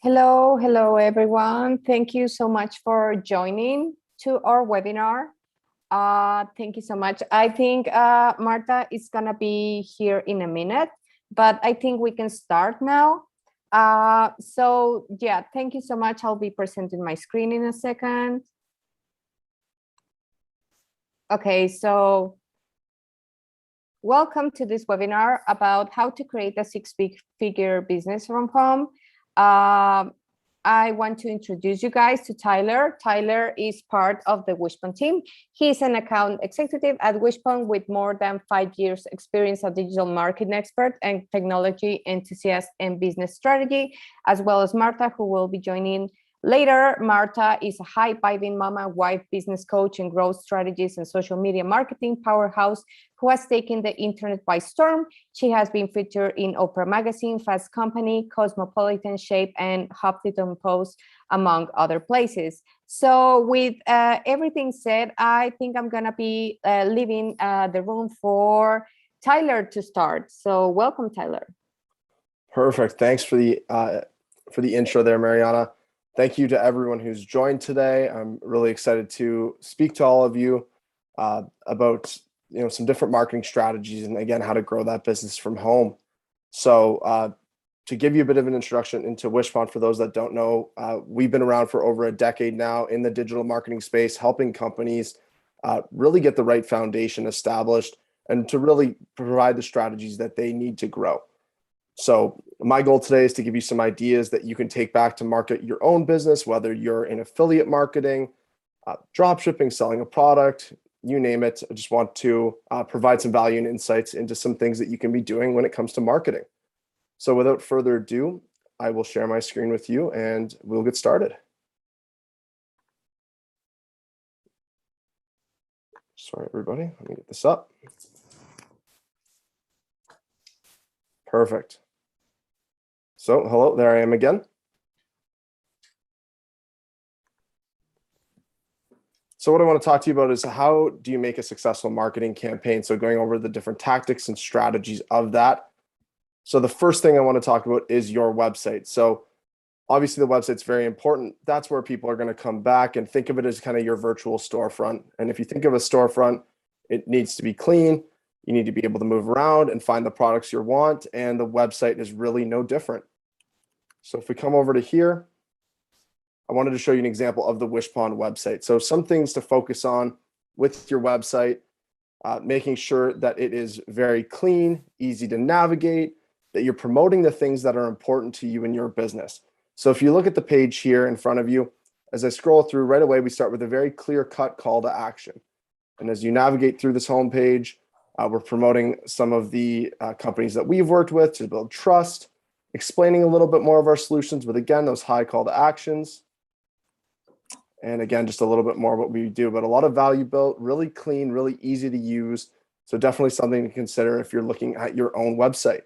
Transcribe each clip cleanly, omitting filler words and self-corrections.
Hello everyone. Thank you so much for joining to our webinar. Thank you so much. I think Marta is gonna be here in a minute, but I think we can start now. So yeah, thank you so much. I'll be presenting my screen in a second. Okay, so welcome to this webinar about how to create a six-figure business from home. I want to introduce you guys to Tyler. Tyler is part of the Wishbone team. He's an account executive at Wishbone with more than 5 years experience as digital marketing expert and technology enthusiast and business strategy, as well as Marta, who will be joining later. Marta is a high-vibing mama, wife, business coach, and growth strategist and social media marketing powerhouse who has taken the internet by storm. She has been featured in Oprah Magazine, Fast Company, Cosmopolitan, Shape, and Huffington Post, among other places. So with everything said, I think I'm gonna be leaving the room for Tyler to start. So welcome, Tyler. Perfect. Thanks for the intro there, Mariana. Thank you to everyone who's joined today. I'm really excited to speak to all of you about some different marketing strategies and again how to grow that business from home. So to give you a bit of an introduction into Wishbone, for those that don't know, we've been around for over a decade now in the digital marketing space, helping companies really get the right foundation established and to really provide the strategies that they need to grow. So my goal today is to give you some ideas that you can take back to market your own business, whether you're in affiliate marketing, drop shipping, selling a product, you name it. I just want to provide some value and insights into some things that you can be doing when it comes to marketing. So without further ado, I will share my screen with you and we'll get started. Sorry, everybody, let me get this up. Perfect. So hello, there I am again. So what I want to talk to you about is how do you make a successful marketing campaign? So going over the different tactics and strategies of that. So the first thing I want to talk about is your website. So obviously the website's very important. That's where people are going to come back, and think of it as kind of your virtual storefront. And if you think of a storefront, it needs to be clean. You need to be able to move around and find the products you want, and the website is really no different. So if we come over to here, I wanted to show you an example of the Wishbone website. So some things to focus on with your website, making sure that it is very clean, easy to navigate, that you're promoting the things that are important to you in your business. So if you look at the page here in front of you, as I scroll through right away, we start with a very clear-cut call to action. And as you navigate through this homepage, we're promoting some of the companies that we've worked with to build trust, explaining a little bit more of our solutions with, again, those high call to actions. And again, just a little bit more of what we do, but a lot of value built, really clean, really easy to use. So definitely something to consider if you're looking at your own website.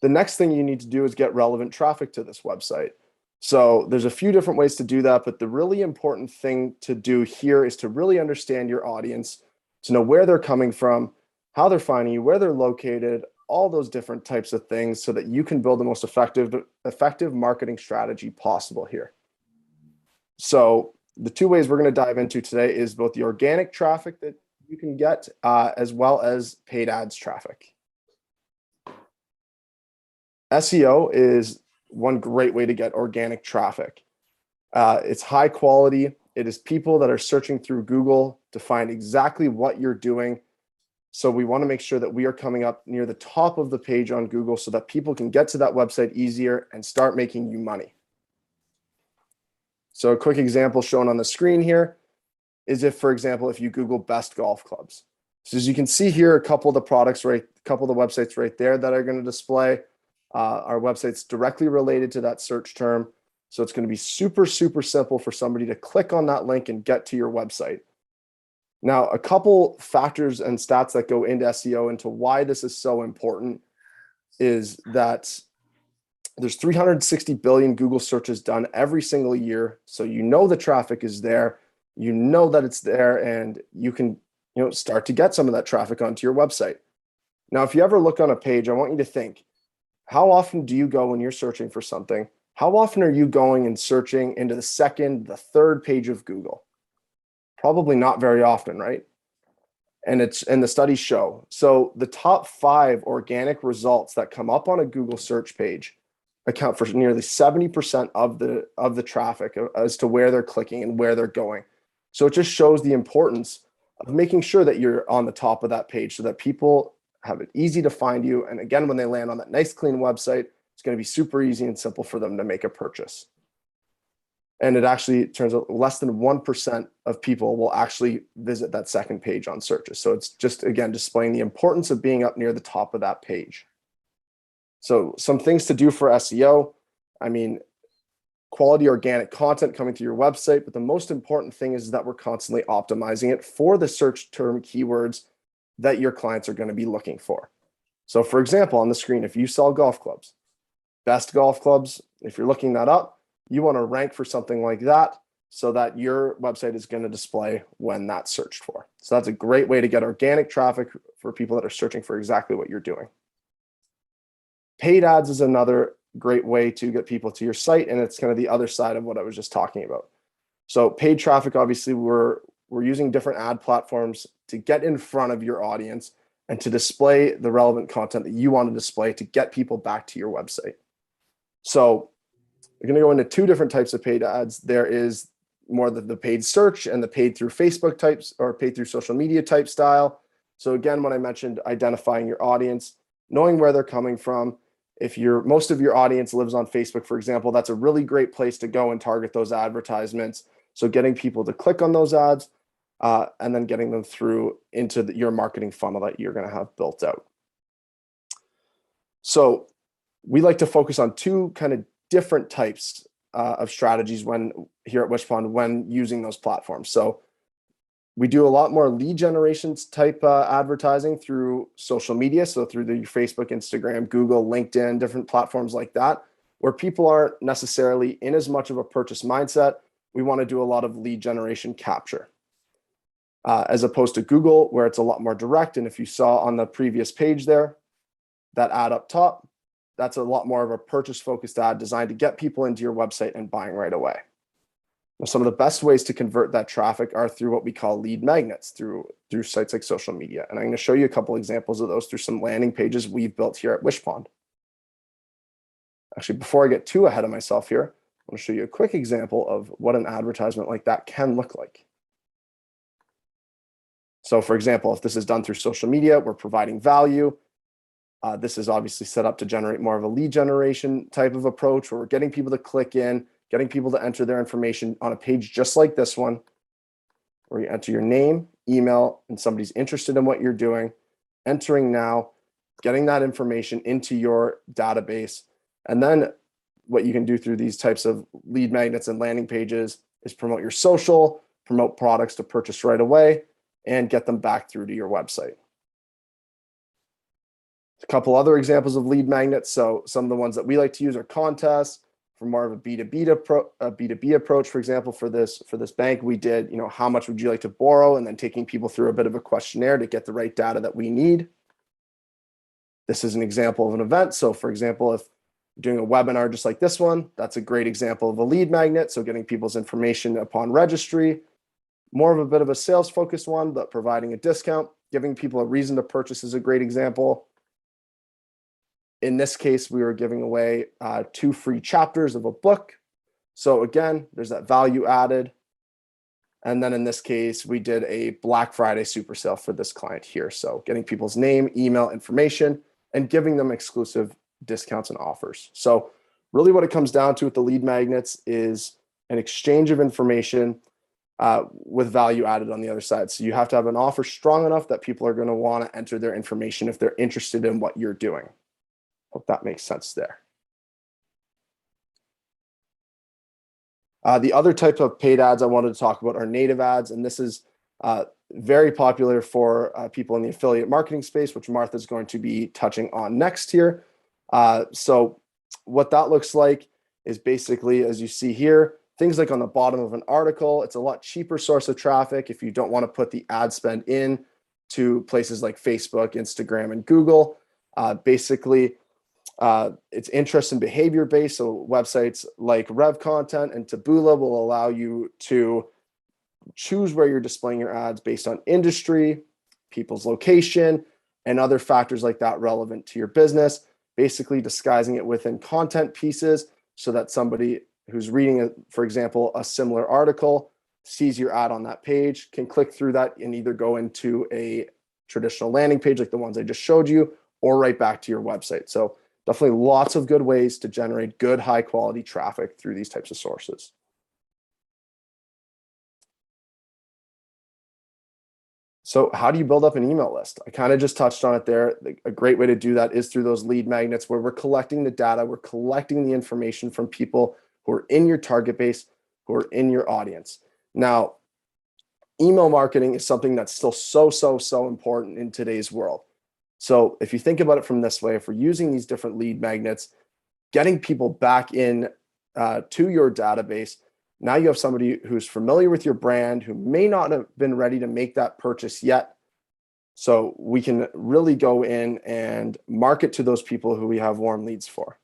The next thing you need to do is get relevant traffic to this website. So there's a few different ways to do that, but the really important thing to do here is to really understand your audience, to know where they're coming from, how they're finding you, where they're located, all those different types of things so that you can build the most effective marketing strategy possible here. So the two ways we're going to dive into today is both the organic traffic that you can get as well as paid ads traffic. SEO is one great way to get organic traffic. It's high quality. It is people that are searching through Google to find exactly what you're doing. So we want to make sure that we are coming up near the top of the page on Google so that people can get to that website easier and start making you money. So a quick example shown on the screen here is if, for example, if you Google best golf clubs. So as you can see here, a couple of the products, right, a couple of the websites right there that are going to display our websites directly related to that search term. So it's going to be super, super simple for somebody to click on that link and get to your website. Now, a couple factors and stats that go into SEO into why this is so important is that there's 360 billion Google searches done every single year. So you know the traffic is there, you know that it's there, and you can start to get some of that traffic onto your website. Now, if you ever look on a page, I want you to think, how often do you go when you're searching for something? How often are you going and searching into the second, the third page of Google? Probably not very often, right? And the studies show. So the top 5 organic results that come up on a Google search page account for nearly 70% of the traffic as to where they're clicking and where they're going. So it just shows the importance of making sure that you're on the top of that page so that people have it easy to find you. And again, when they land on that nice, clean website, it's going to be super easy and simple for them to make a purchase. And it actually turns out less than 1% of people will actually visit that second page on searches. So it's just, again, displaying the importance of being up near the top of that page. So some things to do for SEO. I mean, quality organic content coming to your website, but the most important thing is that we're constantly optimizing it for the search term keywords that your clients are going to be looking for. So for example, on the screen, if you sell golf clubs, best golf clubs, if you're looking that up, you want to rank for something like that so that your website is going to display when that's searched for. So that's a great way to get organic traffic for people that are searching for exactly what you're doing. Paid ads is another great way to get people to your site, and it's kind of the other side of what I was just talking about. So paid traffic, obviously, we're using different ad platforms to get in front of your audience and to display the relevant content that you want to display to get people back to your website. So we're going to go into 2 different types of paid ads. There is more the paid search and the paid through Facebook types or paid through social media type style. So again, when I mentioned identifying your audience, knowing where they're coming from. If most of your audience lives on Facebook, for example, that's a really great place to go and target those advertisements. So getting people to click on those ads and then getting them through into your marketing funnel that you're going to have built out. So we like to focus on 2 kind of different types of strategies here at Wishpond when using those platforms. So we do a lot more lead generations type advertising through social media. So through your Facebook, Instagram, Google, LinkedIn, different platforms like that, where people aren't necessarily in as much of a purchase mindset. We want to do a lot of lead generation capture as opposed to Google, where it's a lot more direct. And if you saw on the previous page there, that ad up top, that's a lot more of a purchase focused ad designed to get people into your website and buying right away. Some of the best ways to convert that traffic are through what we call lead magnets through sites like social media. And I'm going to show you a couple examples of those through some landing pages we've built here at Wishpond. Actually, before I get too ahead of myself here, I want to show you a quick example of what an advertisement like that can look like. So for example, if this is done through social media, we're providing value. This is obviously set up to generate more of a lead generation type of approach where we're getting people to click in, getting people to enter their information on a page just like this one, where you enter your name, email, and somebody's interested in what you're doing, entering now, getting that information into your database. And then what you can do through these types of lead magnets and landing pages is promote your social, promote products to purchase right away, and get them back through to your website. A couple other examples of lead magnets. So some of the ones that we like to use are contests. For more of a B2B approach, for example, for this bank, we did, how much would you like to borrow? And then taking people through a bit of a questionnaire to get the right data that we need. This is an example of an event. So for example, if you're doing a webinar just like this one, that's a great example of a lead magnet. So getting people's information upon registry. More of a bit of a sales focused one, but providing a discount, giving people a reason to purchase is a great example. In this case, we were giving away 2 free chapters of a book. So again, there's that value added. And then in this case, we did a Black Friday super sale for this client here. So getting people's name, email, information, and giving them exclusive discounts and offers. So really what it comes down to with the lead magnets is an exchange of information with value added on the other side. So you have to have an offer strong enough that people are going to want to enter their information if they're interested in what you're doing. Hope that makes sense there. The other type of paid ads I wanted to talk about are native ads, and this is very popular for people in the affiliate marketing space, which Martha's going to be touching on next here. So what that looks like is basically, as you see here, things like on the bottom of an article. It's a lot cheaper source of traffic if you don't want to put the ad spend in to places like Facebook, Instagram, and Google. Basically, It's interest and behavior based. So websites like Rev Content and Taboola will allow you to choose where you're displaying your ads based on industry, people's location, and other factors like that relevant to your business, basically disguising it within content pieces so that somebody who's reading, for example, a similar article, sees your ad on that page, can click through that and either go into a traditional landing page like the ones I just showed you, or right back to your website. So definitely lots of good ways to generate good, high quality traffic through these types of sources. So how do you build up an email list? I kind of just touched on it there. A great way to do that is through those lead magnets where we're collecting the data, we're collecting the information from people who are in your target base, who are in your audience. Now, email marketing is something that's still so important in today's world. So if you think about it from this way, if we're using these different lead magnets, getting people back in to your database, now you have somebody who's familiar with your brand, who may not have been ready to make that purchase yet. So we can really go in and market to those people who we have warm leads for.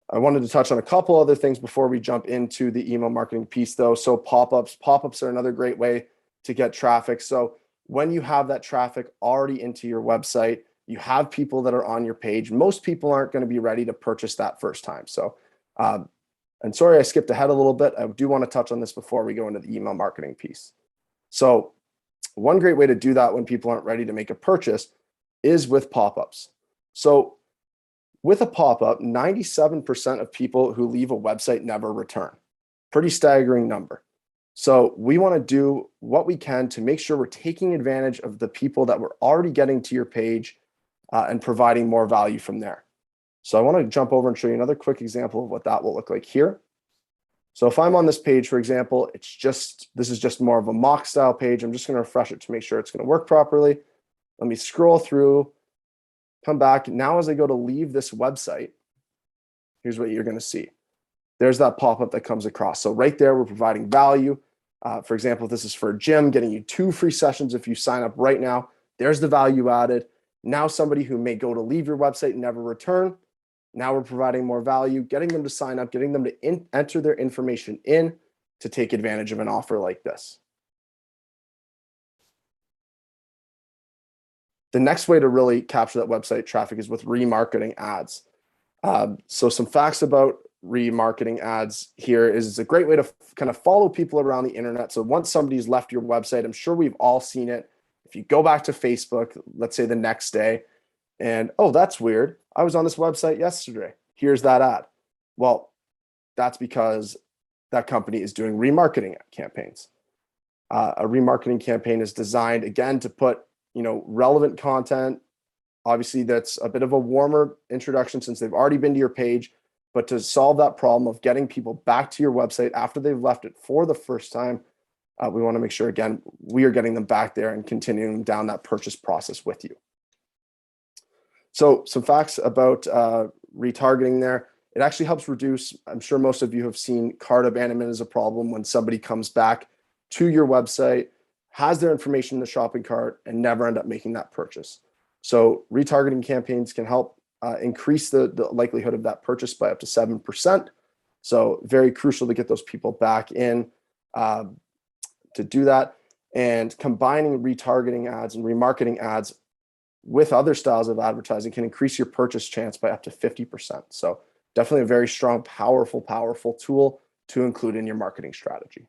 I wanted to touch on a couple other things before we jump into the email marketing piece though. So pop-ups are another great way to get traffic. So when you have that traffic already into your website, you have people that are on your page. Most people aren't going to be ready to purchase that first time. So, and sorry, I skipped ahead a little bit. I do want to touch on this before we go into the email marketing piece. So one great way to do that when people aren't ready to make a purchase is with pop-ups. So with a pop-up, 97% of people who leave a website never return. Pretty staggering number. So we want to do what we can to make sure we're taking advantage of the people that we're already getting to your page and providing more value from there. So I want to jump over and show you another quick example of what that will look like here. So if I'm on this page, for example, this is just more of a mock style page. I'm just going to refresh it to make sure it's going to work properly. Let me scroll through, come back. Now, as I go to leave this website, here's what you're going to see. There's that pop-up that comes across. So right there, we're providing value. For example, if this is for a gym, getting you 2 free sessions if you sign up right now. There's the value added. Now somebody who may go to leave your website and never return. Now we're providing more value, getting them to sign up, getting them to enter their information in to take advantage of an offer like this. The next way to really capture that website traffic is with remarketing ads. So some facts about remarketing ads here is it's a great way to kind of follow people around the internet. So once somebody's left your website, I'm sure we've all seen it. If you go back to Facebook, let's say the next day, and oh, that's weird. I was on this website yesterday. Here's that ad. Well, that's because that company is doing remarketing campaigns. A remarketing campaign is designed, again, to put relevant content. Obviously, that's a bit of a warmer introduction since they've already been to your page, but to solve that problem of getting people back to your website after they've left it for the first time, we want to make sure, again, we are getting them back there and continuing down that purchase process with you. So some facts about retargeting there. It actually helps reduce, I'm sure most of you have seen cart abandonment as a problem when somebody comes back to your website, has their information in the shopping cart, and never end up making that purchase. So retargeting campaigns can help increase the likelihood of that purchase by up to 7%. So very crucial to get those people back in to do that. And combining retargeting ads and remarketing ads with other styles of advertising can increase your purchase chance by up to 50%. So definitely a very strong, powerful tool to include in your marketing strategy.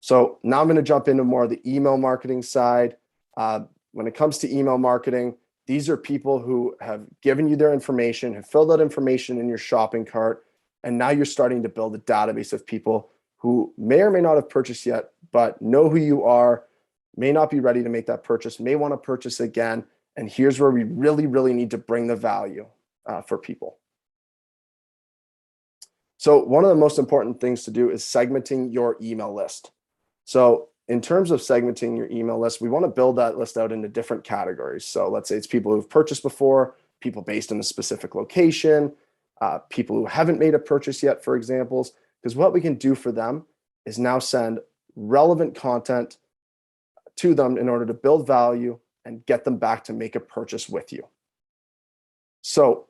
So now I'm going to jump into more of the email marketing side. When it comes to email marketing, these are people who have given you their information, have filled out information in your shopping cart, and now you're starting to build a database of people who may or may not have purchased yet, but know who you are, may not be ready to make that purchase, may want to purchase again. And here's where we really need to bring the value for people. So one of the most important things to do is segmenting your email list. So in terms of segmenting your email list, we want to build that list out into different categories. So let's say it's people who've purchased before, people based in a specific location, people who haven't made a purchase yet, for examples, because what we can do for them is now send relevant content to them in order to build value and get them back to make a purchase with you. So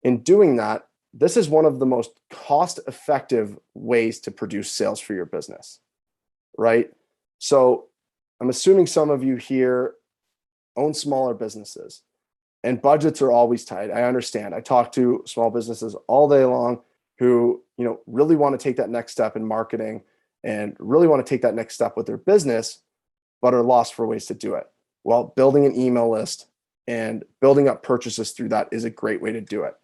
in doing that, this is one of the most cost-effective ways to produce sales for your business, right? So I'm assuming some of you here own smaller businesses and budgets are always tight. I understand. I talk to small businesses all day long who, really want to take that next step in marketing and really want to take that next step with their business, but are lost for ways to do it. Well, building an email list and building up purchases through that is a great way to do it.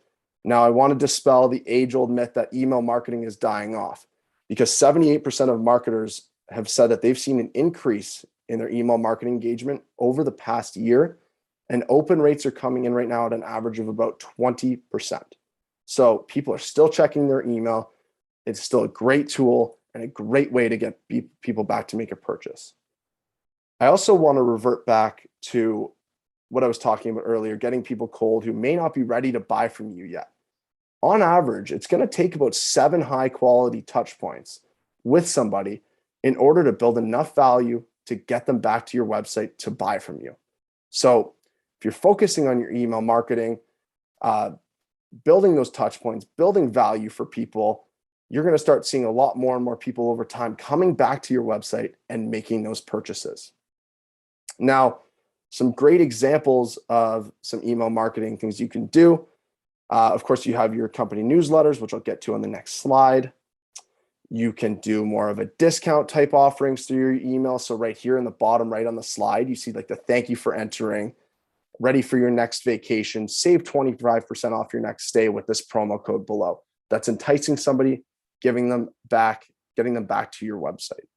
Now, I want to dispel the age-old myth that email marketing is dying off, because 78% of marketers have said that they've seen an increase in their email marketing engagement over the past year, and open rates are coming in right now at an average of about 20%. So people are still checking their email. It's still a great tool and a great way to get people back to make a purchase. I also want to revert back to what I was talking about earlier, getting people cold who may not be ready to buy from you yet. On average, it's going to take about 7 high quality touch points with somebody in order to build enough value to get them back to your website to buy from you. So if you're focusing on your email marketing, building those touch points, building value for people, you're going to start seeing a lot more and more people over time coming back to your website and making those purchases. Now, some great examples of some email marketing things you can do. Of course, you have your company newsletters, which I'll get to on the next slide. You can do more of a discount type offerings through your email. So right here in the bottom right on the slide, you see like the thank you for entering, ready for your next vacation, save 25% off your next stay with this promo code below. That's enticing somebody, getting them back to your website.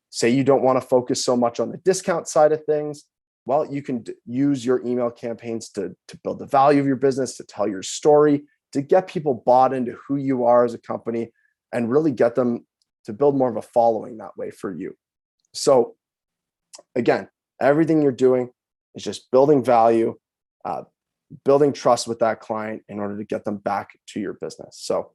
Say you don't want to focus so much on the discount side of things. Well, you can use your email campaigns to build the value of your business, to tell your story, to get people bought into who you are as a company, and really get them to build more of a following that way for you. So again, everything you're doing is just building value, building trust with that client in order to get them back to your business. So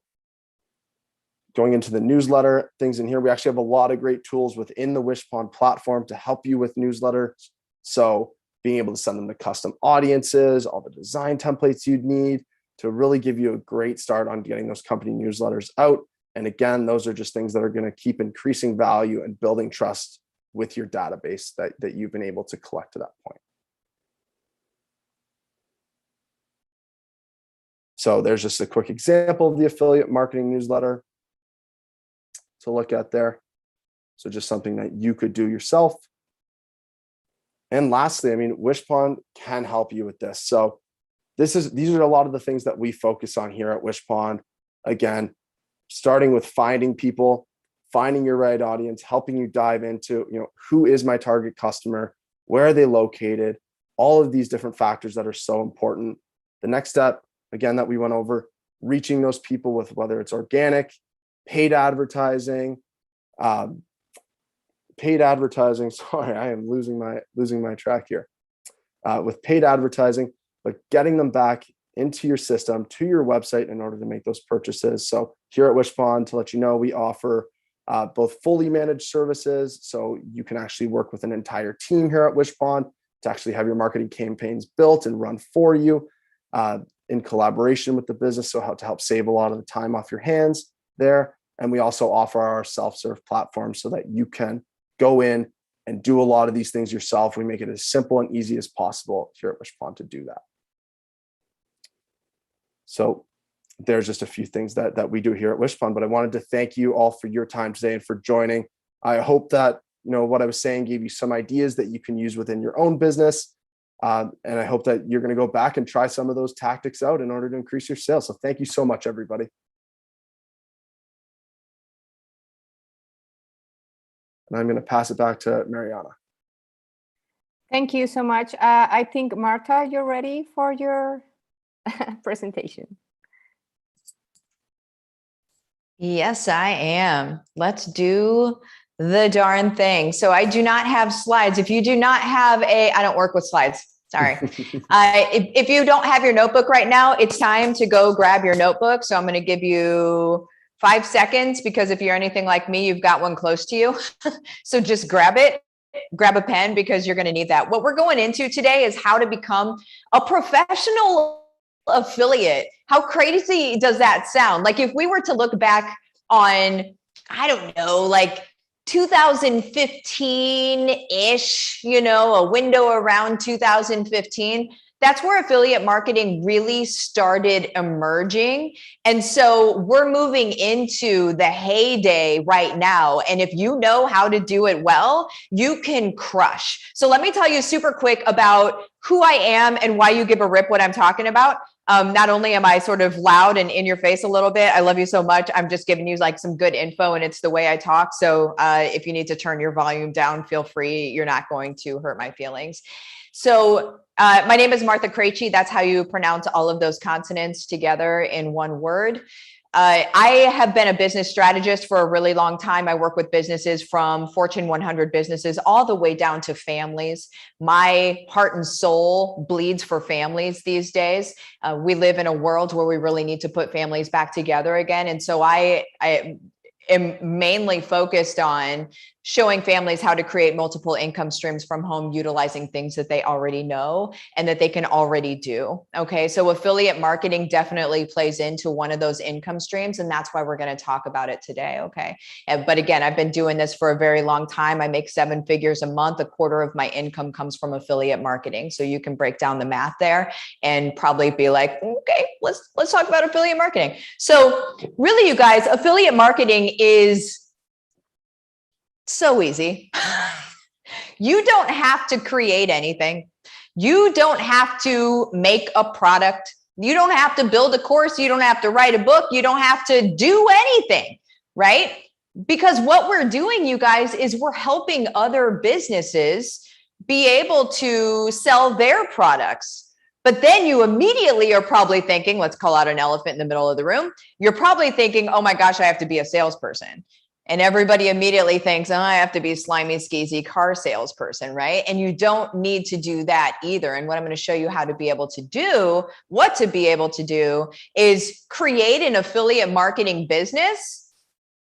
going into the newsletter things in here, we actually have a lot of great tools within the Wishpond platform to help you with newsletters. So being able to send them to custom audiences, all the design templates you'd need to really give you a great start on getting those company newsletters out. And again, those are just things that are going to keep increasing value and building trust with your database that you've been able to collect to that point. So there's just a quick example of the affiliate marketing newsletter to look at there. So just something that you could do yourself. And lastly, Wishpond can help you with this. So these are a lot of the things that we focus on here at Wishpond. Again, starting with finding people, finding your right audience, helping you dive into, who is my target customer, where are they located, all of these different factors that are so important. The next step, again, that we went over, reaching those people with whether it's organic, paid advertising. Sorry, I am losing my track here. With paid advertising, but getting them back into your system, to your website in order to make those purchases. So here at Wishpond, to let you know, we offer both fully managed services. So you can actually work with an entire team here at Wishpond to actually have your marketing campaigns built and run for you in collaboration with the business. So how to help save a lot of the time off your hands there. And we also offer our self-serve platform so that you can go in and do a lot of these things yourself. We make it as simple and easy as possible here at Wishpond to do that. So there's just a few things that we do here at Wishpond, but I wanted to thank you all for your time today and for joining. I hope that, what I was saying gave you some ideas that you can use within your own business. And I hope that you're going to go back and try some of those tactics out in order to increase your sales. So thank you so much, everybody. And I'm going to pass it back to Mariana. Thank you so much. I think, Marta, you're ready for your presentation. Yes, I am. Let's do the darn thing. So I do not have slides. If you do not have I don't work with slides. Sorry. If you don't have your notebook right now, it's time to go grab your notebook. So I'm going to give you 5 seconds, because if you're anything like me, you've got one close to you. So just grab it grab a pen because you're going to need that. What we're going into today is how to become a professional affiliate. How crazy does that sound? Like if we were to look back on, I don't know, like 2015-ish, a window around 2015, that's where affiliate marketing really started emerging. And so we're moving into the heyday right now. And if you know how to do it well, you can crush. So let me tell you super quick about who I am and why you give a rip what I'm talking about. Not only am I sort of loud and in your face a little bit, I love you so much. I'm just giving you like some good info and it's the way I talk. So if you need to turn your volume down, feel free. You're not going to hurt my feelings. So my name is Martha Krejci. That's how you pronounce all of those consonants together in one word. I have been a business strategist for a really long time. I work with businesses from Fortune 100 businesses all the way down to families. My heart and soul bleeds for families these days. We live in a world where we really need to put families back together again. And so I am mainly focused on showing families how to create multiple income streams from home, utilizing things that they already know and that they can already do. Okay. So affiliate marketing definitely plays into one of those income streams. And that's why we're going to talk about it today. Okay. But again, I've been doing this for a very long time. I make 7 figures a month. A quarter of my income comes from affiliate marketing. So you can break down the math there and probably be like, okay, let's talk about affiliate marketing. So really, you guys, affiliate marketing is so easy. You don't have to create anything. You don't have to make a product. You don't have to build a course. You don't have to write a book. You don't have to do anything, right? Because what we're doing, you guys, is we're helping other businesses be able to sell their products. But then you immediately are probably thinking, let's call out an elephant in the middle of the room. You're probably thinking, oh my gosh, I have to be a salesperson. And everybody immediately thinks, oh, I have to be a slimy, skeezy car salesperson, right? And you don't need to do that either. And what I'm going to show you how to be able to do, what to be able to do, is create an affiliate marketing business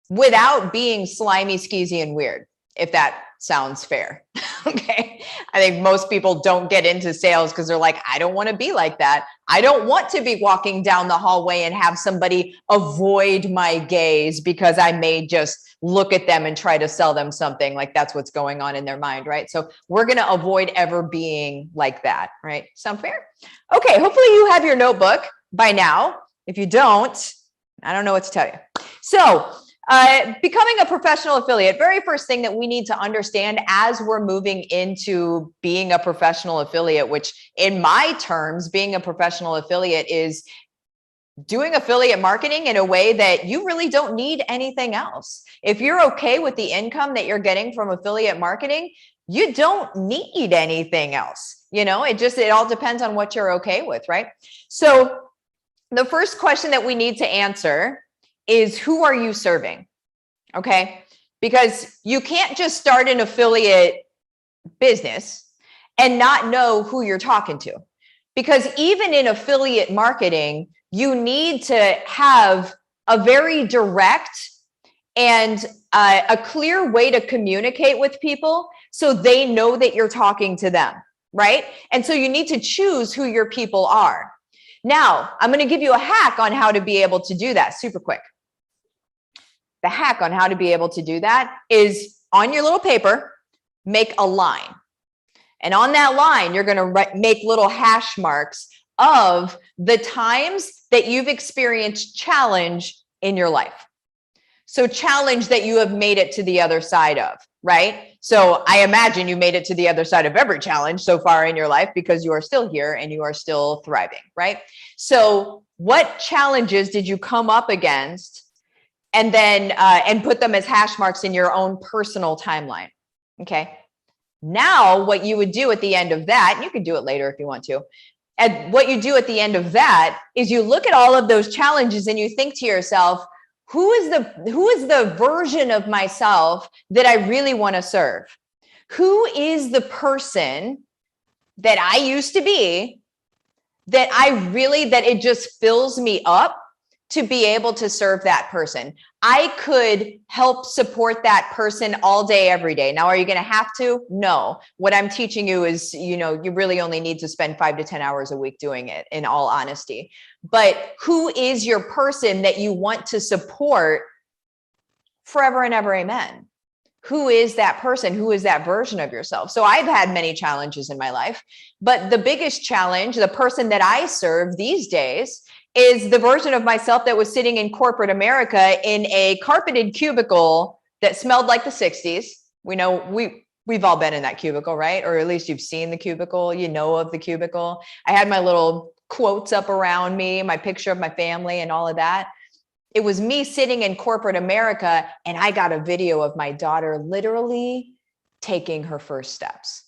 without being slimy, skeezy, and weird, if that sounds fair. Okay. I think most people don't get into sales because they're like, I don't want to be like that. I don't want to be walking down the hallway and have somebody avoid my gaze because I may just look at them and try to sell them something. Like that's what's going on in their mind, right? So we're going to avoid ever being like that, right? Sound fair? Okay. Hopefully you have your notebook by now. If you don't, I don't know what to tell you. So becoming a professional affiliate, very first thing that we need to understand as we're moving into being a professional affiliate, which in my terms, being a professional affiliate is doing affiliate marketing in a way that you really don't need anything else. If you're okay with the income that you're getting from affiliate marketing, you don't need anything else. It all depends on what you're okay with, right? So the first question that we need to answer is, who are you serving? Okay. Because you can't just start an affiliate business and not know who you're talking to. Because even in affiliate marketing, you need to have a very direct and a clear way to communicate with people so they know that you're talking to them, right? And so you need to choose who your people are. Now, I'm going to give you a hack on how to be able to do that super quick. The hack on how to be able to do that is, on your little paper, make a line. And on that line, you're going to make little hash marks of the times that you've experienced challenge in your life. So challenge that you have made it to the other side of, right? So I imagine you made it to the other side of every challenge so far in your life because you are still here and you are still thriving, right? So what challenges did you come up against? And then, and put them as hash marks in your own personal timeline. Okay. Now, what you would do at the end of that, and you can do it later if you want to. And what you do at the end of that is you look at all of those challenges and you think to yourself, who is the version of myself that I really want to serve? Who is the person that I used to be that it just fills me up to be able to serve that person? I could help support that person all day, every day. Now, are you going to have to? No. What I'm teaching you is, you really only need to spend 5 to 10 hours a week doing it, in all honesty. But who is your person that you want to support forever and ever? Amen. Who is that person? Who is that version of yourself? So I've had many challenges in my life, but the biggest challenge, the person that I serve these days, is the version of myself that was sitting in corporate America in a carpeted cubicle that smelled like the 60s. We know we've all been in that cubicle, right? Or at least you've seen the cubicle, of the cubicle. I had my little quotes up around me, my picture of my family and all of that. It was me sitting in corporate America, and I got a video of my daughter literally taking her first steps.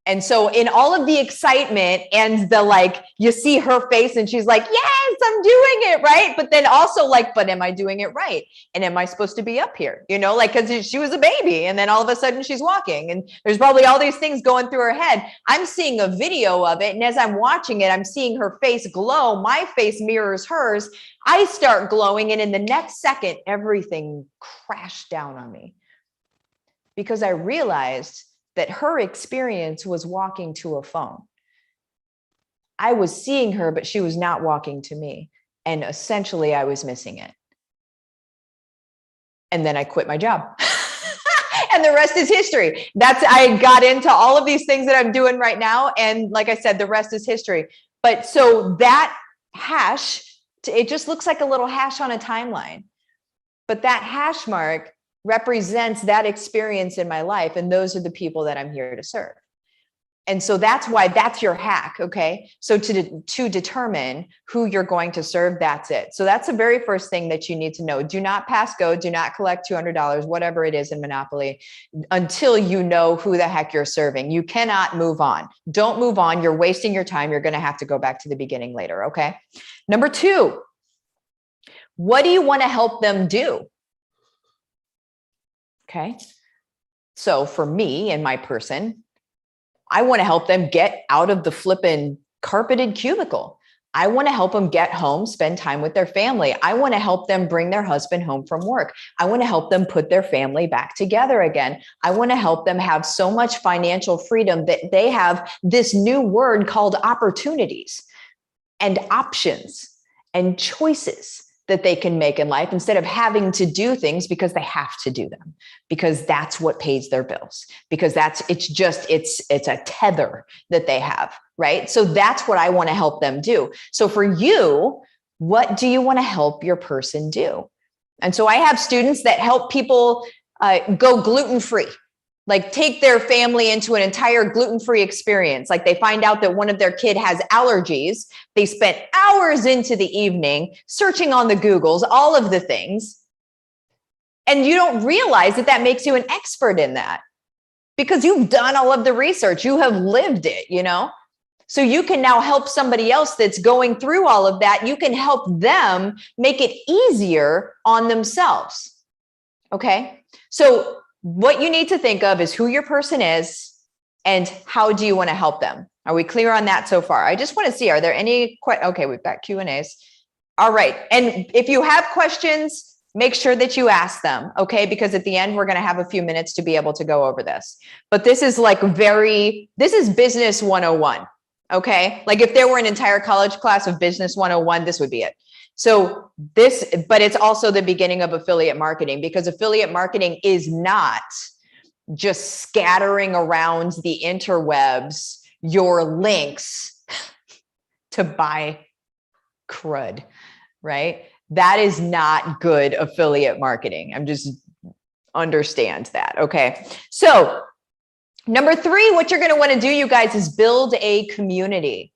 And so in all of the excitement and the you see her face and she's like, yes, I'm doing it, right? But then also but am I doing it right? And am I supposed to be up here? Because she was a baby and then all of a sudden she's walking and there's probably all these things going through her head. I'm seeing a video of it. And as I'm watching it, I'm seeing her face glow. My face mirrors hers. I start glowing. And in the next second, everything crashed down on me because I realized that her experience was walking to a phone. I was seeing her, but she was not walking to me. And essentially I was missing it. And then I quit my job. And the rest is history. I got into all of these things that I'm doing right now. And like I said, the rest is history. But so that hash, it just looks like a little hash on a timeline. But that hash mark represents that experience in my life. And those are the people that I'm here to serve. And so that's why that's your hack. Okay. So to determine who you're going to serve, that's it. So that's the very first thing that you need to know. Do not pass go, do not collect $200, whatever it is in Monopoly, until you know who the heck you're serving. You cannot move on. Don't move on. You're wasting your time. You're going to have to go back to the beginning later. Okay. Number 2, what do you want to help them do? Okay. So for me and my person, I want to help them get out of the flippin' carpeted cubicle. I want to help them get home, spend time with their family. I want to help them bring their husband home from work. I want to help them put their family back together again. I want to help them have so much financial freedom that they have this new word called opportunities and options and choices that they can make in life instead of having to do things because they have to do them, because that's what pays their bills, because it's a tether that they have, right? So that's what I want to help them do. So for you, what do you want to help your person do? And so I have students that help people go gluten-free. Take their family into an entire gluten-free experience. They find out that one of their kid has allergies. They spent hours into the evening searching on the Googles, all of the things. And you don't realize that makes you an expert in that because you've done all of the research. You have lived it, So you can now help somebody else that's going through all of that. You can help them make it easier on themselves. Okay. So what you need to think of is who your person is and how do you want to help them? Are we clear on that so far? I just want to see, are there any okay, we've got Q&As. All right. And if you have questions, make sure that you ask them, okay? Because at the end, we're going to have a few minutes to be able to go over this. But this is this is business 101, okay? If there were an entire college class of business 101, this would be it. So but it's also the beginning of affiliate marketing, because affiliate marketing is not just scattering around the interwebs your links to buy crud, right? That is not good affiliate marketing. Understand that. Okay. So number 3, what you're going to want to do, you guys, is build a community.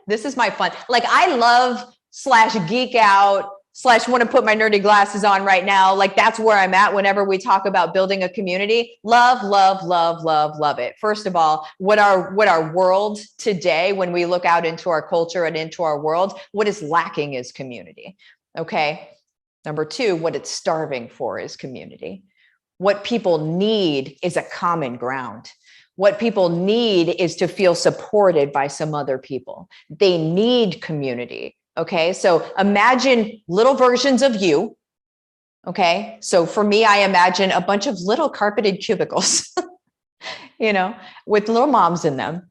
This is my fun. I love /geek out / want to put my nerdy glasses on right now. That's where I'm at whenever we talk about building a community. Love, love, love, love, love it. First of all, what our world today, when we look out into our culture and into our world, what is lacking is community. Okay. Number 2, what it's starving for is community. What people need is a common ground. What people need is to feel supported by some other people. They need community. Okay. So imagine little versions of you. Okay. So for me, I imagine a bunch of little carpeted cubicles, with little moms in them.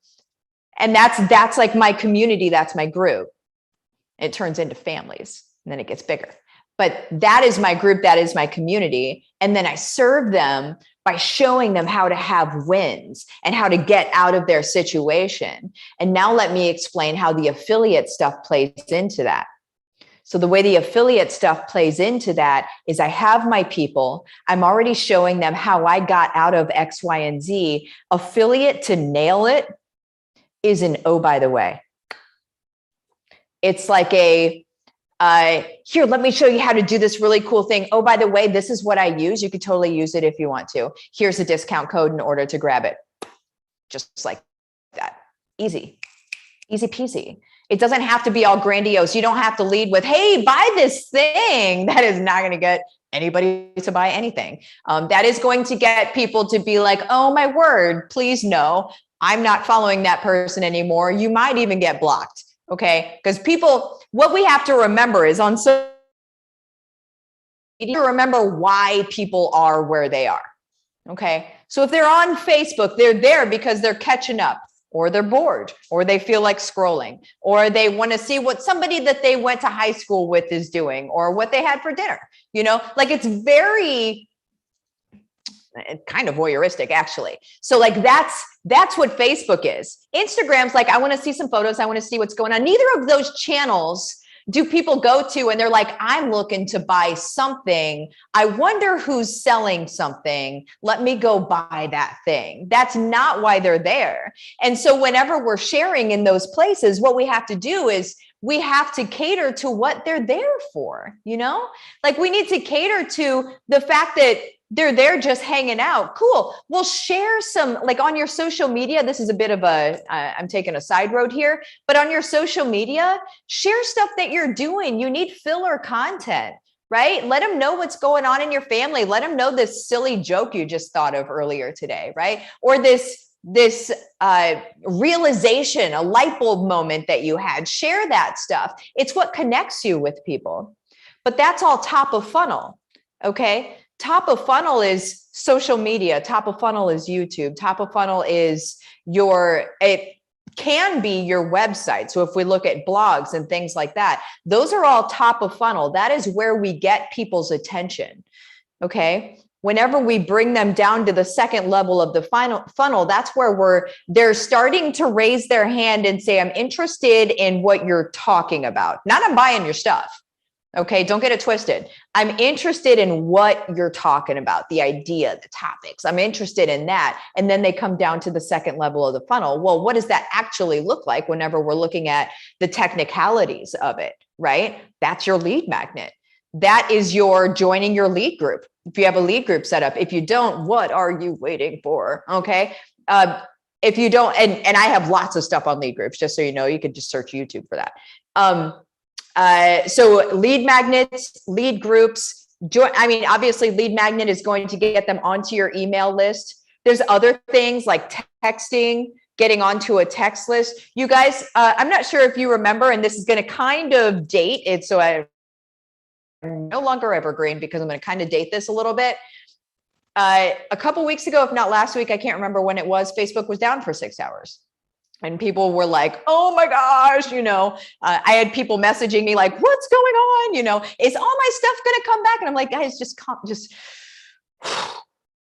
And that's like my community. That's my group. It turns into families and then it gets bigger. But that is my group. That is my community. And then I serve them by showing them how to have wins and how to get out of their situation. And now let me explain how the affiliate stuff plays into that. So the way the affiliate stuff plays into that is I have my people. I'm already showing them how I got out of X, Y, and Z. Affiliate to nail it is an, oh, by the way. It's like here, let me show you how to do this really cool thing. Oh, by the way, this is what I use. You could totally use it if you want to. Here's a discount code in order to grab it. Just like that. Easy peasy. It doesn't have to be all grandiose. You don't have to lead with, hey, buy this thing. That is not going to get anybody to buy anything. That is going to get people to be like, oh my word, please no, I'm not following that person anymore. You might even get blocked. Okay. Because people, what we have to remember is on social media, remember why people are where they are. Okay. So if they're on Facebook, they're there because they're catching up, or they're bored, or they feel like scrolling, or they want to see what somebody that they went to high school with is doing, or what they had for dinner. Like it's very kind of voyeuristic, actually. So like that's what Facebook is. Instagram's like, I want to see some photos. I want to see what's going on. Neither of those channels do people go to and they're like, I'm looking to buy something. I wonder who's selling something. Let me go buy that thing. That's not why they're there. And so whenever we're sharing in those places, what we have to do is we have to cater to what they're there for, like we need to cater to the fact that they're there just hanging out. Cool. Well, share some, like on your social media. This is a bit of I'm taking a side road here, but on your social media, share stuff that you're doing. You need filler content, right? Let them know what's going on in your family. Let them know this silly joke you just thought of earlier today, right? Or this realization, a light bulb moment that you had. Share that stuff. It's what connects you with people. But that's all top of funnel. Okay. Top of funnel is social media. Top of funnel is YouTube. Top of funnel is it can be your website. So if we look at blogs and things like that, those are all top of funnel. That is where we get people's attention. Okay. Whenever we bring them down to the second level of the funnel, that's where they're starting to raise their hand and say, I'm interested in what you're talking about. Not I'm buying your stuff. Okay, don't get it twisted. I'm interested in what you're talking about, the idea, the topics. I'm interested in that. And then they come down to the second level of the funnel. Well, what does that actually look like whenever we're looking at the technicalities of it, right? That's your lead magnet. That is your joining your lead group. If you have a lead group set up, if you don't, what are you waiting for? Okay. If you don't, and I have lots of stuff on lead groups, just so you know, you could just search YouTube for that. So lead magnets, lead groups, obviously lead magnet is going to get them onto your email list. There's other things like texting, getting onto a text list. You guys, I'm not sure if you remember, and this is going to kind of date it. So I'm no longer evergreen because I'm going to kind of date this a little bit. A couple weeks ago, if not last week, I can't remember when it was, Facebook was down for 6 hours. And people were like, oh my gosh, I had people messaging me like, what's going on? Is all my stuff going to come back? And I'm like, guys, just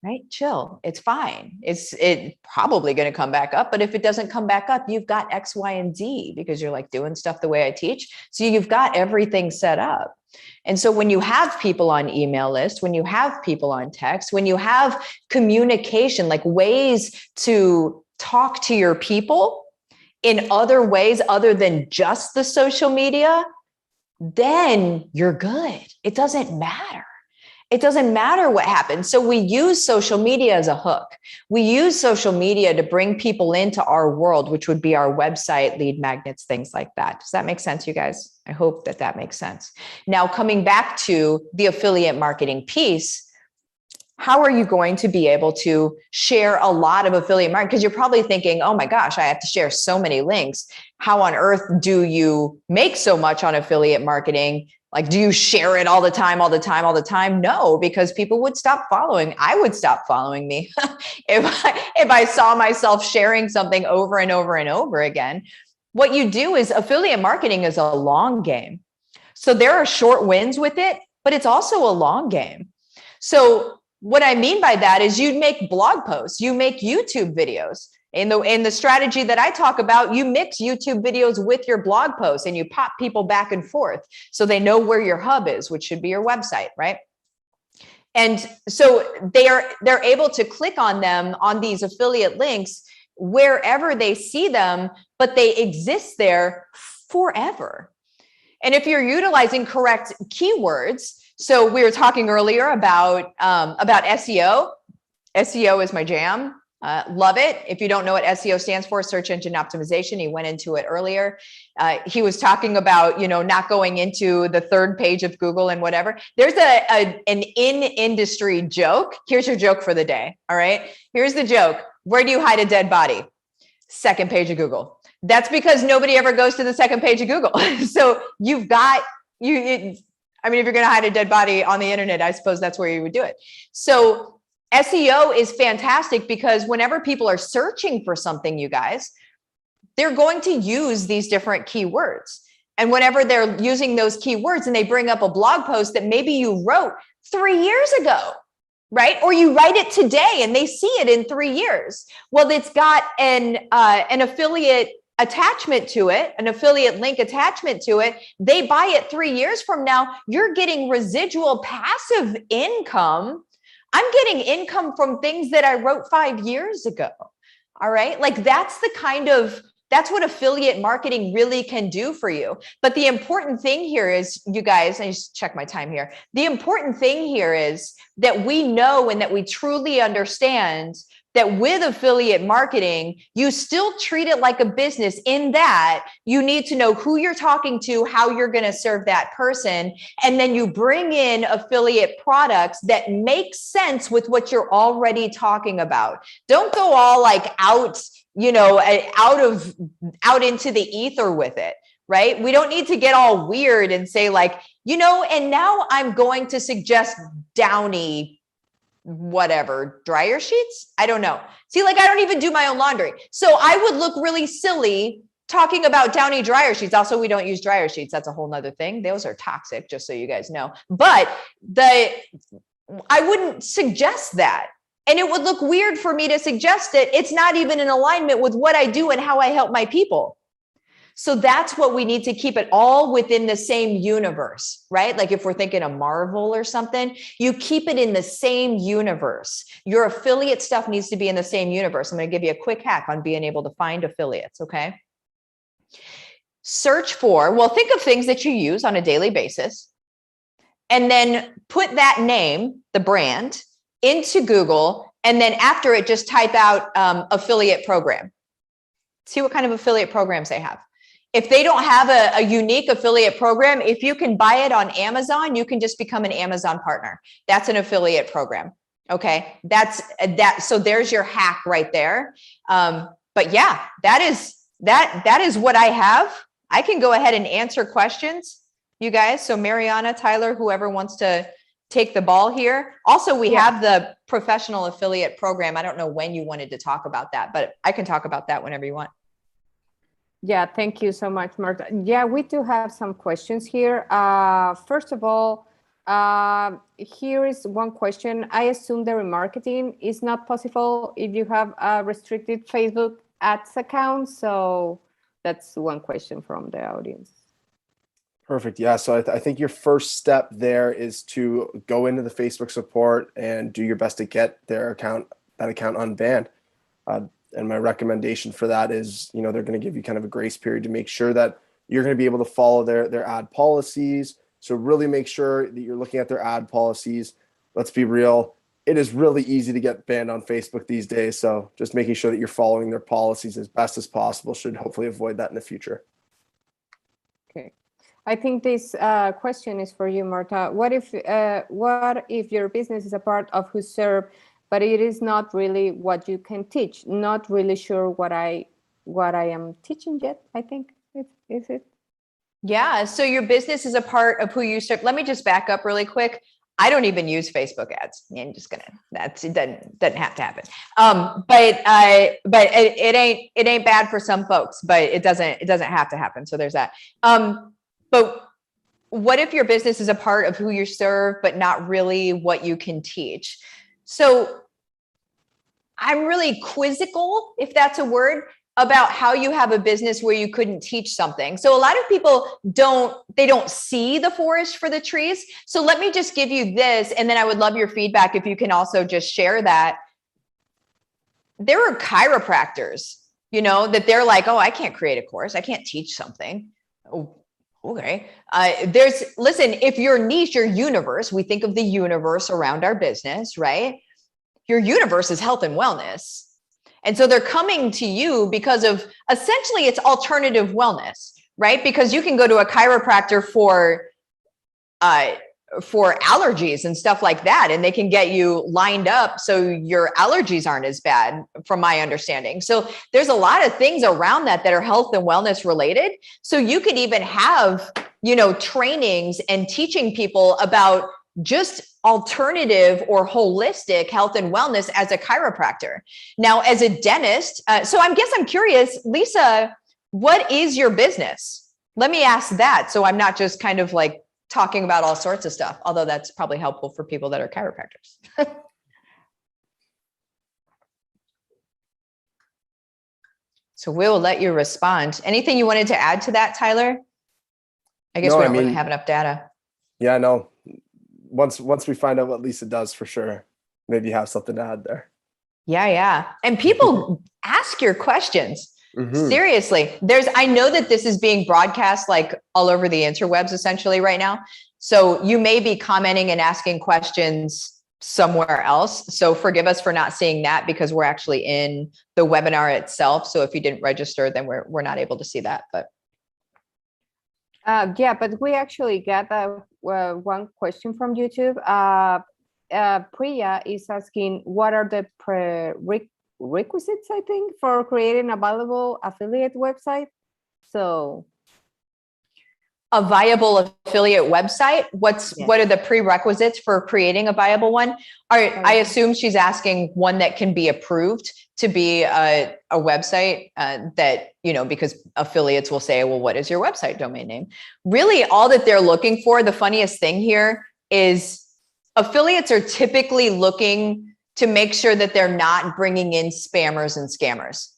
right? Chill. It's fine. It's probably going to come back up. But if it doesn't come back up, you've got X, Y, and Z because you're like doing stuff the way I teach. So you've got everything set up. And so when you have people on email lists, when you have people on text, when you have communication, like ways to talk to your people in other ways other than just the social media, then you're good. It doesn't matter. It doesn't matter what happens. So we use social media as a hook. We use social media to bring people into our world, which would be our website, lead magnets, things like that. Does that make sense, you guys? I hope that makes sense. Now, coming back to the affiliate marketing piece, how are you going to be able to share a lot of affiliate marketing? Because you're probably thinking, oh my gosh, I have to share so many links. How on earth do you make so much on affiliate marketing? Like, do you share it all the time, all the time, all the time? No, because people would stop following. I would stop following me if I saw myself sharing something over and over and over again. What you do is affiliate marketing is a long game. So there are short wins with it, but it's also a long game. So what I mean by that is you make blog posts, you make YouTube videos. In the strategy that I talk about, you mix YouTube videos with your blog posts and you pop people back and forth so they know where your hub is, which should be your website, right? And so they're able to click on them on these affiliate links wherever they see them, but they exist there forever. And if you're utilizing correct keywords, so we were talking earlier about SEO. SEO is my jam. Love it. If you don't know what SEO stands for, search engine optimization, he went into it earlier. He was talking about, not going into the third page of Google and whatever. There's an in-industry joke. Here's your joke for the day. All right. Here's the joke. Where do you hide a dead body? Second page of Google. That's because nobody ever goes to the second page of Google. So you've got, if you're going to hide a dead body on the internet, I suppose that's where you would do it. So SEO is fantastic because whenever people are searching for something, you guys, they're going to use these different keywords. And whenever they're using those keywords and they bring up a blog post that maybe you wrote 3 years ago, right? Or you write it today and they see it in 3 years. Well, it's got an affiliate attachment to it, an affiliate link attachment to it. They buy it 3 years from now. You're getting residual passive income. I'm getting income from things that I wrote 5 years ago. All right. Like that's what affiliate marketing really can do for you. But the important thing here is, you guys, I just check my time here. The important thing here is that we know and that we truly understand that with affiliate marketing, you still treat it like a business in that you need to know who you're talking to, how you're going to serve that person. And then you bring in affiliate products that make sense with what you're already talking about. Don't go all like out into the ether with it, right? We don't need to get all weird and say like, and now I'm going to suggest Downy whatever, dryer sheets. I don't know. See, like I don't even do my own laundry. So I would look really silly talking about Downy dryer sheets. Also, we don't use dryer sheets. That's a whole nother thing. Those are toxic, just so you guys know. But I wouldn't suggest that. And it would look weird for me to suggest it. It's not even in alignment with what I do and how I help my people. So that's what we need to keep it all within the same universe, right? Like if we're thinking a Marvel or something, you keep it in the same universe. Your affiliate stuff needs to be in the same universe. I'm going to give you a quick hack on being able to find affiliates, okay? Search for, think of things that you use on a daily basis, and then put that name, the brand, into Google. And then after it, just type out affiliate program. See what kind of affiliate programs they have. If they don't have a unique affiliate program, if you can buy it on Amazon, you can just become an Amazon partner. That's an affiliate program. Okay. That's that. So there's your hack right there. But yeah, that is what I have. I can go ahead and answer questions, you guys. So Mariana, Tyler, whoever wants to take the ball here. Also, we have the professional affiliate program. I don't know when you wanted to talk about that, but I can talk about that whenever you want. Yeah, thank you so much, Marta. Yeah, we do have some questions here. First of all, here is one question. I assume the remarketing is not possible if you have a restricted Facebook ads account. So that's one question from the audience. Perfect. Yeah. So I think your first step there is to go into the Facebook support and do your best to get that account unbanned. And my recommendation for that is, they're going to give you kind of a grace period to make sure that you're going to be able to follow their ad policies. So really make sure that you're looking at their ad policies. Let's be real. It is really easy to get banned on Facebook these days. So just making sure that you're following their policies as best as possible should hopefully avoid that in the future. Okay. I think this question is for you, Marta. What if your business is a part of who serve, but it is not really what you can teach? Not really sure what I am teaching yet. I think is it. Yeah. So your business is a part of who you serve. Let me just back up really quick. I don't even use Facebook ads. I'm just gonna. It doesn't have to happen. But it ain't bad for some folks. But it doesn't have to happen. So there's that. But what if your business is a part of who you serve, but not really what you can teach? So I'm really quizzical, if that's a word, about how you have a business where you couldn't teach something. So a lot of people don't see the forest for the trees. So let me just give you this, and then I would love your feedback if you can also just share that. There are chiropractors, that they're like, oh, I can't create a course. I can't teach something. Oh, okay. Listen, if your niche, your universe, we think of the universe around our business, right? Your universe is health and wellness. And so they're coming to you because of essentially it's alternative wellness, right? Because you can go to a chiropractor for allergies and stuff like that, and they can get you lined up so your allergies aren't as bad, from my understanding. So there's a lot of things around that are health and wellness related. So you could even have, trainings and teaching people about just alternative or holistic health and wellness as a chiropractor. Now, as a dentist, so I'm curious, Lisa, what is your business? Let me ask that. So I'm not just kind of like talking about all sorts of stuff, although that's probably helpful for people that are chiropractors. So we'll let you respond. Anything you wanted to add to that, Tyler? I guess we don't really have enough data. Yeah, no. Once we find out what Lisa does, for sure, maybe you have something to add there. Yeah. And people ask your questions. Mm-hmm. Seriously, I know that this is being broadcast like all over the interwebs essentially right now. So you may be commenting and asking questions somewhere else. So forgive us for not seeing that because we're actually in the webinar itself. So if you didn't register, then we're not able to see that. But but we actually got one question from YouTube. Priya is asking, what are the prerequisites, I think, for creating a valuable affiliate website? So a viable affiliate website, what are the prerequisites for creating a viable one? I assume she's asking one that can be approved to be a website that, because affiliates will say, well, what is your website domain name? Really, all that they're looking for, the funniest thing here is affiliates are typically looking to make sure that they're not bringing in spammers and scammers.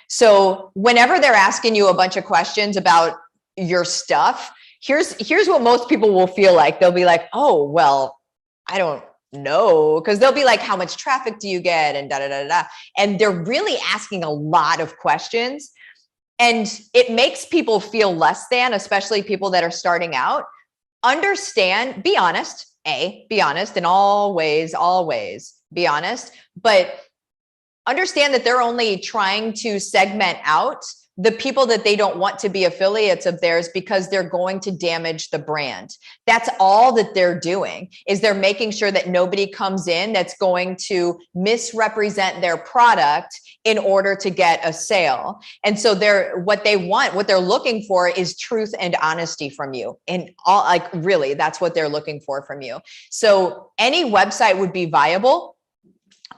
So whenever they're asking you a bunch of questions about your stuff, here's what most people will feel like. They'll be like, oh, well, I don't know. Because they'll be like, how much traffic do you get? And da-da-da-da. And they're really asking a lot of questions. And it makes people feel less than, especially people that are starting out. Understand, be honest, and always be honest. But understand that they're only trying to segment out the people that they don't want to be affiliates of theirs because they're going to damage the brand. That's all that they're doing, is they're making sure that nobody comes in that's going to misrepresent their product in order to get a sale. And so what they're looking for is truth and honesty from you. And really, that's what they're looking for from you. So any website would be viable.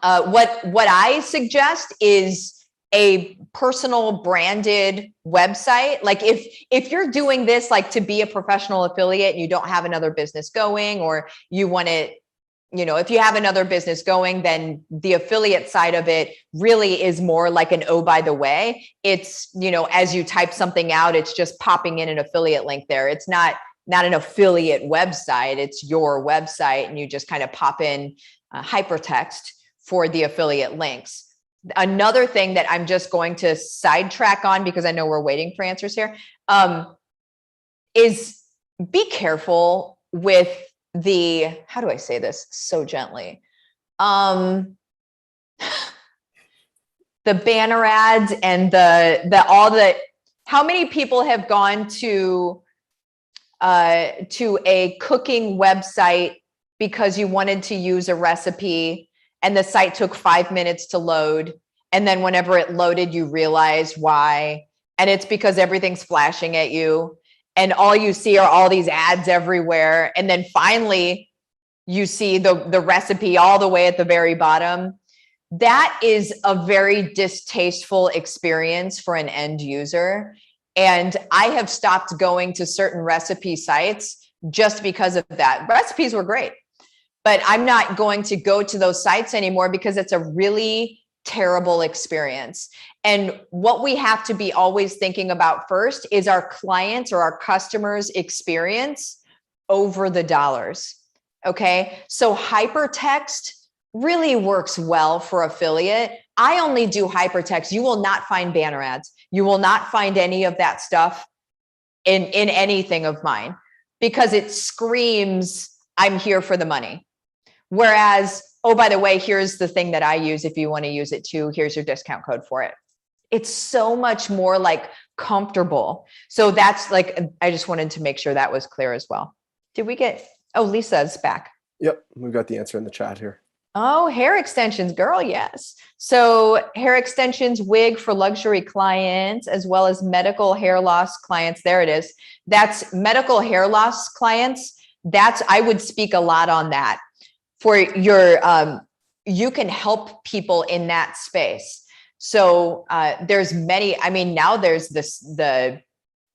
What I suggest is a personal branded website. Like if you're doing this like to be a professional affiliate and you don't have another business going, or you want to, if you have another business going, then the affiliate side of it really is more like an, oh, by the way, it's, as you type something out, it's just popping in an affiliate link there. It's not an affiliate website. It's your website. And you just kind of pop in hypertext for the affiliate links. Another thing that I'm just going to sidetrack on, because I know we're waiting for answers here, is be careful with how do I say this so gently? The banner ads and how many people have gone to to a cooking website because you wanted to use a recipe and the site took 5 minutes to load. And then whenever it loaded, you realize why. And it's because everything's flashing at you and all you see are all these ads everywhere. And then finally you see the recipe all the way at the very bottom. That is a very distasteful experience for an end user. And I have stopped going to certain recipe sites just because of that. Recipes were great, but I'm not going to go to those sites anymore because it's a really terrible experience. And what we have to be always thinking about first is our clients or our customers' experience over the dollars. Okay. So hypertext really works well for affiliate. I only do hypertext. You will not find banner ads. You will not find any of that stuff in anything of mine because it screams, I'm here for the money. Whereas, oh, by the way, here's the thing that I use. If you want to use it too, here's your discount code for it. It's so much more like comfortable. So that's like, I just wanted to make sure that was clear as well. Did we get, oh, Lisa's back. Yep. We've got the answer in the chat here. Oh, hair extensions, girl. Yes. So hair extensions, wig for luxury clients, as well as medical hair loss clients. There it is. That's medical hair loss clients. I would speak a lot on that for your, you can help people in that space. So there's many, I mean, now there's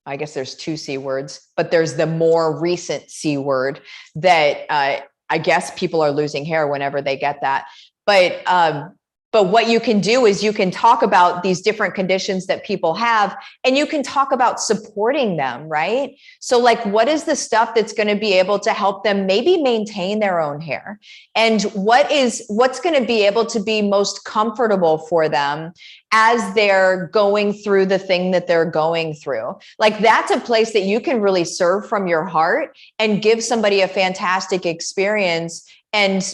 I guess there's 2 C words, but there's the more recent C word that, I guess people are losing hair whenever they get that. But what you can do is you can talk about these different conditions that people have, and you can talk about supporting them, right? So like, what is the stuff that's going to be able to help them maybe maintain their own hair? And what's going to be able to be most comfortable for them as they're going through the thing that they're going through? Like, that's a place that you can really serve from your heart and give somebody a fantastic experience and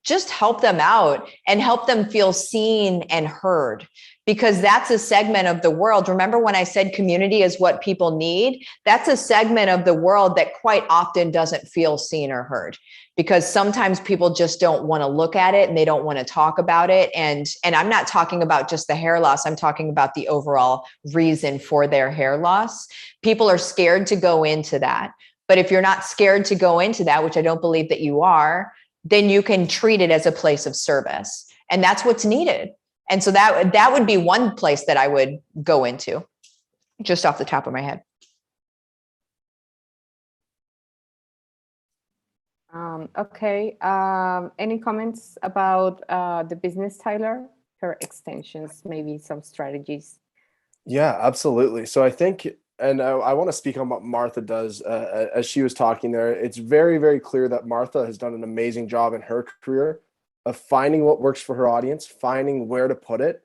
just help them out and help them feel seen and heard, because that's a segment of the world. Remember when I said community is what people need? That's a segment of the world that quite often doesn't feel seen or heard, because sometimes people just don't want to look at it and they don't want to talk about it. And I'm not talking about just the hair loss. I'm talking about the overall reason for their hair loss. People are scared to go into that. But if you're not scared to go into that, which I don't believe that you are, then you can treat it as a place of service. And that's what's needed. And so that would be one place that I would go into, just off the top of my head. Okay. Any comments about the business, Tyler? Her extensions, maybe some strategies. Yeah, absolutely. So I think, and I want to speak on what Martha does as she was talking there. It's very, very clear that Martha has done an amazing job in her career of finding what works for her audience, finding where to put it,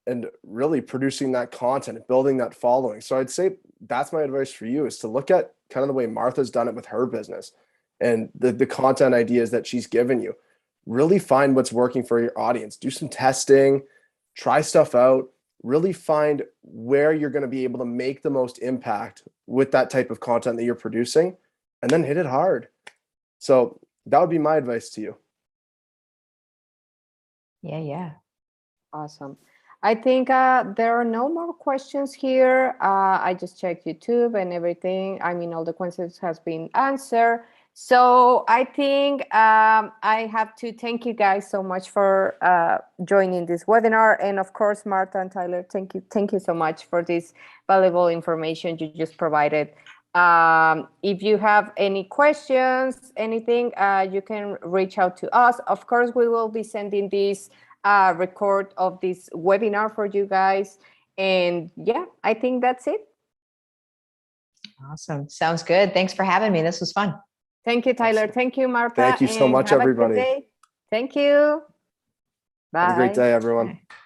and really producing that content, building that following. So I'd say that's my advice for you, is to look at kind of the way Martha's done it with her business and the content ideas that she's given you. Really find what's working for your audience. Do some testing, try stuff out. Really find where you're going to be able to make the most impact with that type of content that you're producing, and then hit it hard. So that would be my advice to you. Yeah. Awesome. I think there are no more questions here. I just checked YouTube and everything. I mean, all the questions has been answered. So I think I have to thank you guys so much for joining this webinar. And of course, Martha and Tyler, thank you so much for this valuable information you just provided. If you have any questions, anything, you can reach out to us. Of course, we will be sending this record of this webinar for you guys. And yeah, I think that's it. Awesome. Sounds good. Thanks for having me. This was fun. Thank you, Tyler. Thank you, Martha. Thank you so much, everybody. Thank you. Bye. Have a great day, everyone. Bye.